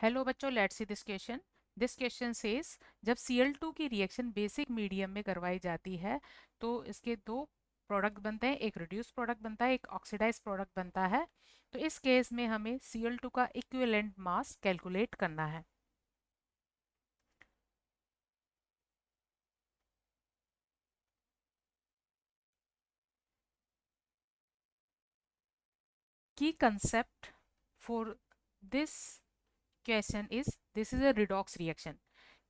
Hello बच्चों, let's see this question. This question says जब Cl2 की रिएक्शन बेसिक मीडियम में करवाई जाती है तो इसके दो प्रोडक्ट बनते हैं, एक रिड्यूस प्रोडक्ट बनता है, एक ऑक्सीडाइज प्रोडक्ट बनता है। तो इस केस में हमें Cl2 का इक्विवेलेंट मास कैलकुलेट करना है। की concept for this question is this is a redox reaction.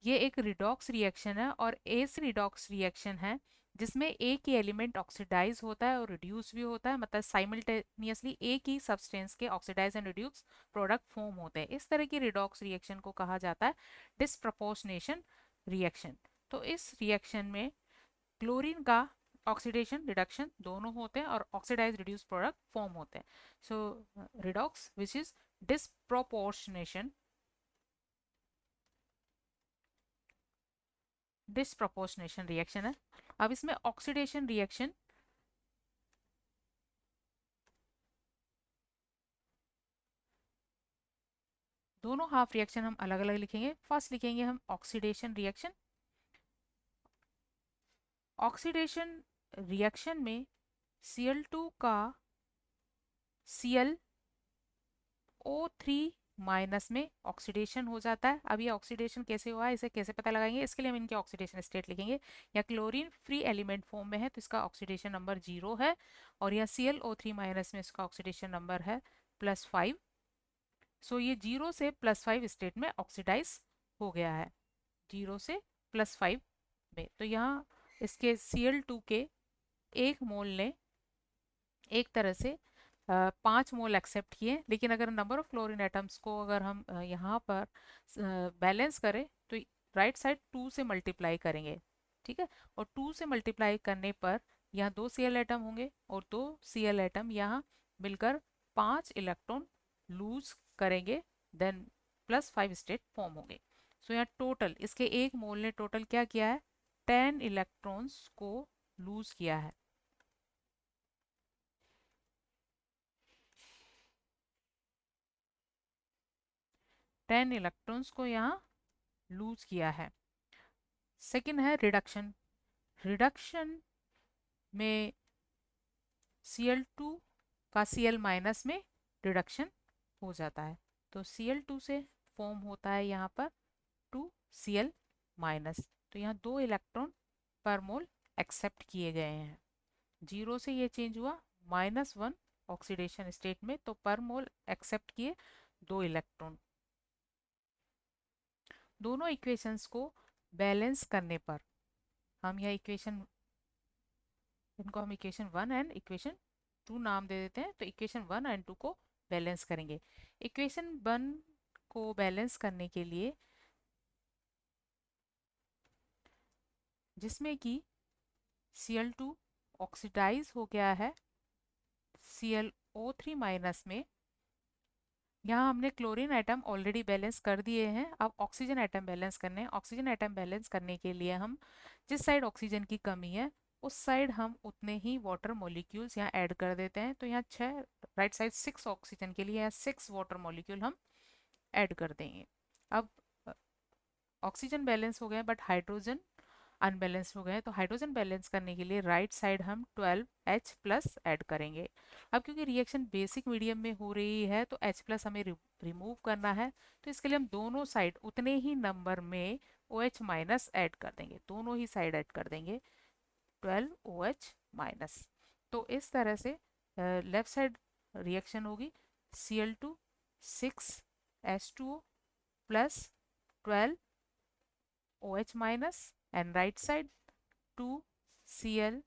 ये एक रिडॉक्स रिएक्शन है और एस रिडॉक्स रिएक्शन है जिसमें एक ही एलिमेंट ऑक्सीडाइज होता है और रिड्यूस भी होता है, मतलब साइमल्टेनियसली एक ही सब्सटेंस के oxidise and reduce product form होते हैं। इस तरह की रिडॉक्स रिएक्शन को कहा जाता है डिसप्रपोर्शनेशन रिएक्शन। तो इस रिएक्शन में क्लोरीन का ऑक्सीडेशन रिडक्शन दोनों होते हैं और ऑक्सीडाइज रिड्यूस प्रोडक्ट फॉर्म होते हैं। So redox which is disproportionation disproportionation reaction है। अब इसमें ऑक्सीडेशन रिएक्शन दोनों हाफ रिएक्शन हम अलग अलग लिखेंगे। फर्स्ट लिखेंगे हम ऑक्सीडेशन रिएक्शन। ऑक्सीडेशन रिएक्शन में Cl2 का ClO3 माइनस में ऑक्सीडेशन हो जाता है। अब ये ऑक्सीडेशन कैसे हुआ है, इसे कैसे पता लगाएंगे, इसके लिए हम इनके ऑक्सीडेशन स्टेट लिखेंगे। या क्लोरीन फ्री एलिमेंट फॉर्म में है तो इसका ऑक्सीडेशन नंबर 0 है, और यह ClO3 माइनस में इसका ऑक्सीडेशन नंबर है +5। सो ये 0 से +5 स्टेट में ऑक्सीडाइज हो गया है, 0 से +5 में। तो यहाँ इसके Cl2 के एक मोल ने एक तरह से 5 मोल एक्सेप्ट किए, लेकिन अगर नंबर ऑफ क्लोरीन एटम्स को अगर हम यहाँ पर बैलेंस करें तो राइट साइड 2 से मल्टीप्लाई करेंगे, ठीक है। और 2 से मल्टीप्लाई करने पर यहाँ 2 Cl एटम होंगे और 2 Cl एटम यहाँ मिलकर 5 इलेक्ट्रॉन लूज करेंगे, देन +5 स्टेट फॉर्म होंगे। सो यहाँ टोटल इसके एक मोल ने टोटल क्या किया है, 10 इलेक्ट्रॉन्स को लूज किया है। 10 इलेक्ट्रॉन्स को यहाँ लूज किया है। सेकंड है रिडक्शन। रिडक्शन में Cl2 का Cl माइनस में रिडक्शन हो जाता है, तो Cl2 से फॉर्म होता है यहाँ पर 2Cl माइनस। तो यहाँ 2 इलेक्ट्रॉन पर मोल एक्सेप्ट किए गए हैं। 0 से ये चेंज हुआ -1 ऑक्सीडेशन स्टेट में, तो पर मोल एक्सेप्ट किए 2 इलेक्ट्रॉन। दोनों इक्वेशंस को बैलेंस करने पर हम यह इक्वेशन, इनको हम इक्वेशन 1 एंड इक्वेशन 2 नाम दे देते हैं। तो इक्वेशन 1 एंड 2 को बैलेंस करेंगे। इक्वेशन 1 को बैलेंस करने के लिए, जिसमें कि Cl2 ऑक्सीडाइज हो गया है ClO3 माइनस में, यहाँ हमने क्लोरीन आइटम ऑलरेडी बैलेंस कर दिए हैं। अब ऑक्सीजन आइटम बैलेंस करने हैं। ऑक्सीजन आइटम बैलेंस करने के लिए हम जिस साइड ऑक्सीजन की कमी है उस साइड हम उतने ही वाटर मॉलिक्यूल्स यहाँ ऐड कर देते हैं। तो यहाँ 6, राइट साइड 6 ऑक्सीजन के लिए यहाँ 6 वाटर मॉलिक्यूल हम ऐड कर देंगे। अब ऑक्सीजन बैलेंस हो गए बट हाइड्रोजन अनबैलेंस हो गए, तो हाइड्रोजन बैलेंस करने के लिए राइट साइड हम 12H+ ऐड करेंगे। अब क्योंकि रिएक्शन बेसिक मीडियम में हो रही है तो H+ हमें रिमूव करना है, तो इसके लिए हम दोनों साइड उतने ही नंबर में OH- ऐड कर देंगे, दोनों ही साइड ऐड कर देंगे 12OH-। तो इस तरह से लेफ्ट साइड रिएक्शन होगी Cl2 6H2O plus 12OH- and right side 2Cl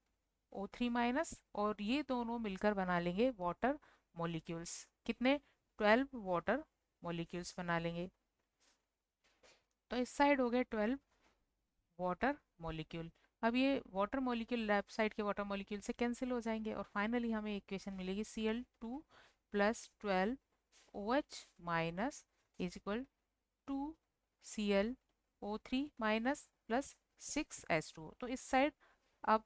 O3-, और ये दोनों मिलकर बना लेंगे वाटर मॉलिक्यूल्स। कितने, 12 वाटर मॉलिक्यूल्स बना लेंगे। तो इस साइड हो गए 12 वाटर मॉलिक्यूल। अब ये वाटर मॉलिक्यूल लेफ्ट साइड के वाटर मॉलिक्यूल से कैंसिल हो जाएंगे और फाइनली हमें इक्वेशन मिलेगी Cl2 plus 12OH- is equal 2Cl O3- plus 6H2O। तो इस साइड अब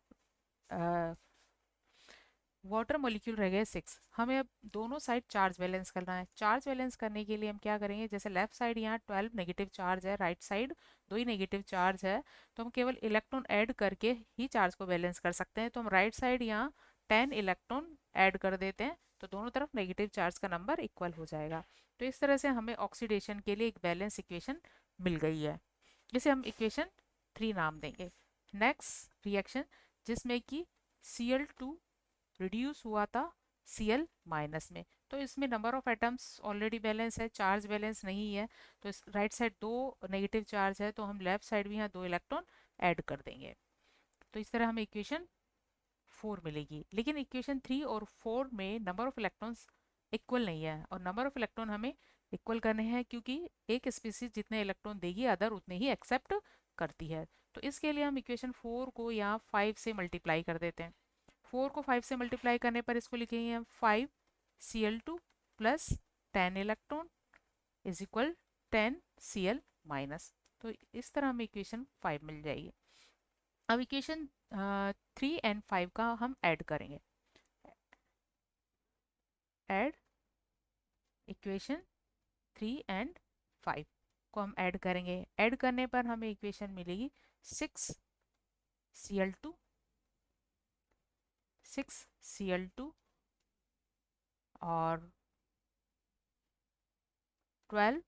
वाटर मॉलिक्यूल रह गए 6। हमें अब दोनों साइड चार्ज बैलेंस करना है। चार्ज बैलेंस करने के लिए हम क्या करेंगे, जैसे लेफ्ट साइड यहाँ 12 नेगेटिव चार्ज है, राइट साइड 2 ही नेगेटिव चार्ज है, तो हम केवल इलेक्ट्रॉन ऐड करके ही चार्ज को बैलेंस कर सकते हैं। तो हम राइट साइड यहाँ 10 इलेक्ट्रॉन ऐड कर देते हैं, तो दोनों तरफ नेगेटिव चार्ज का नंबर इक्वल हो जाएगा। तो इस तरह से हमें ऑक्सीडेशन के लिए एक बैलेंस इक्वेशन मिल गई है, जिसे हम इक्वेशन 3 नाम देंगे। नेक्स्ट रिएक्शन जिसमें कि Cl2 रिड्यूस हुआ था Cl माइनस में, तो इसमें number of atoms already balance है, चार्ज बैलेंस नहीं है। तो इस राइट साइड 2 नेगेटिव चार्ज है, तो हम लेफ्ट साइड भी यहाँ 2 इलेक्ट्रॉन ऐड कर देंगे। तो इस तरह हमें इक्वेशन 4 मिलेगी। लेकिन इक्वेशन 3 और 4 में नंबर ऑफ इलेक्ट्रॉन्स इक्वल नहीं है, और नंबर ऑफ इलेक्ट्रॉन हमें इक्वल करने हैं, क्योंकि एक स्पीसीज जितने इलेक्ट्रॉन देगी अदर उतने ही एक्सेप्ट करती है। तो इसके लिए हम इक्वेशन 4 को यहाँ 5 से मल्टीप्लाई कर देते हैं। 4 को 5 से मल्टीप्लाई करने पर इसको लिखेंगे हम 5 Cl2 plus 10 electron is equal 10 Cl minus. तो इस तरह हमें इक्वेशन 5 मिल जाएगी। अब इक्वेशन 3 एंड 5 का हम ऐड करेंगे। ऐड इक्वेशन 3 एंड 5 को हम ऐड करेंगे। ऐड करने पर हमें इक्वेशन मिलेगी 6 Cl2 और 12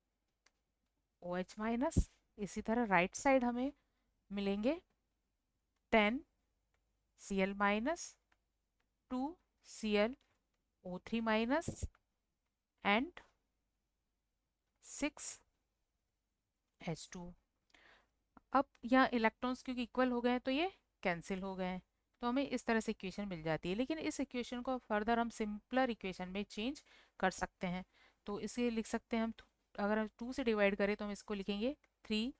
OH माइनस। इसी तरह राइट साइड हमें मिलेंगे 10 Cl minus, 2 ClO3 minus and 6 H2। अब यहाँ इलेक्ट्रॉन्स क्योंकि इक्वल हो गए हैं तो ये कैंसिल हो गए हैं, तो हमें इस तरह से इक्वेशन मिल जाती है। लेकिन इस इक्वेशन को फर्दर हम सिंपलर इक्वेशन में चेंज कर सकते हैं। तो इसे लिख सकते हैं हम, अगर हम 2 से डिवाइड करें तो हम इसको लिखेंगे 3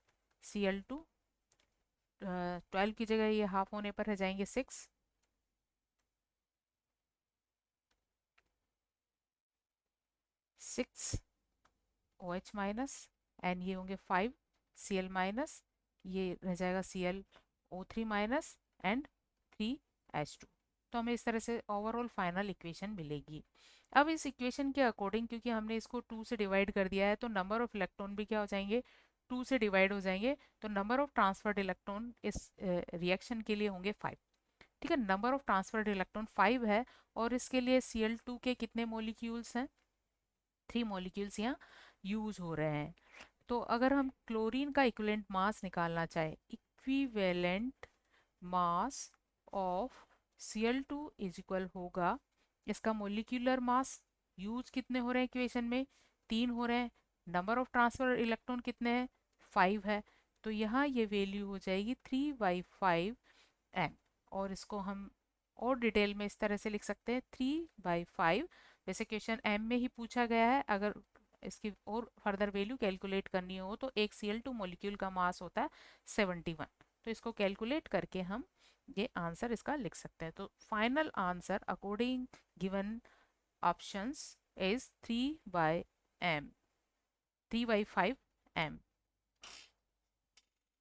Cl2, 12 की जगह ये हाफ होने पर रह जाएंगे 6, OH माइनस एंड ये होंगे 5 Cl माइनस, ये रह जाएगा ClO3 माइनस एंड 3H2। तो हमें इस तरह से ओवरऑल फाइनल इक्वेशन मिलेगी। अब इस इक्वेशन के अकॉर्डिंग, क्योंकि हमने इसको 2 से डिवाइड कर दिया है, तो नंबर ऑफ इलेक्ट्रॉन भी क्या हो जाएंगे, 2 से डिवाइड हो जाएंगे। तो नंबर ऑफ ट्रांसफर्ड इलेक्ट्रॉन इस रिएक्शन के लिए होंगे 5। ठीक है, नंबर ऑफ ट्रांसफर्ड इलेक्ट्रॉन 5 है, और इसके लिए Cl2 के कितने मॉलिक्यूल्स हैं, 3 मॉलिक्यूल्स यहाँ यूज हो रहे हैं। तो अगर हम क्लोरीन का इक्विवेलेंट मास निकालना चाहे, equivalent mass of Cl2 is equal होगा इसका मोलिकुलर मास, यूज कितने हो रहे हैं इक्वेशन में, 3 हो रहे हैं, नंबर ऑफ ट्रांसफर इलेक्ट्रॉन कितने हैं, 5 है, तो यहाँ ये वैल्यू हो जाएगी 3/5 m। और इसको हम और डिटेल में इस तरह से लिख सकते हैं 3/5, वैसे क्वेश्चन m में ही पूछा गया है। अगर इसकी और फर्दर वैल्यू कैलकुलेट करनी हो तो एक Cl2 मॉलिक्यूल का मास होता है 71, तो इसको कैलकुलेट करके हम ये आंसर इसका लिख सकते हैं। तो final answer according given options is 3/5 m।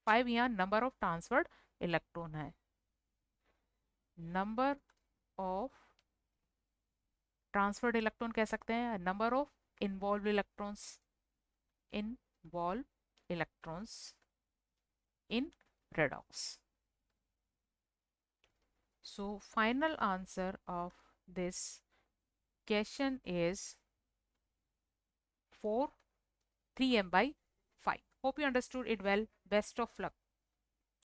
5 यहाँ नंबर ऑफ ट्रांसफर्ड इलेक्ट्रॉन है, नंबर ऑफ ट्रांसफर्ड इलेक्ट्रॉन कह सकते हैं, number of involve electrons, in redox. So final answer of this question is 4 3m/5. Hope you understood it well. Best of luck.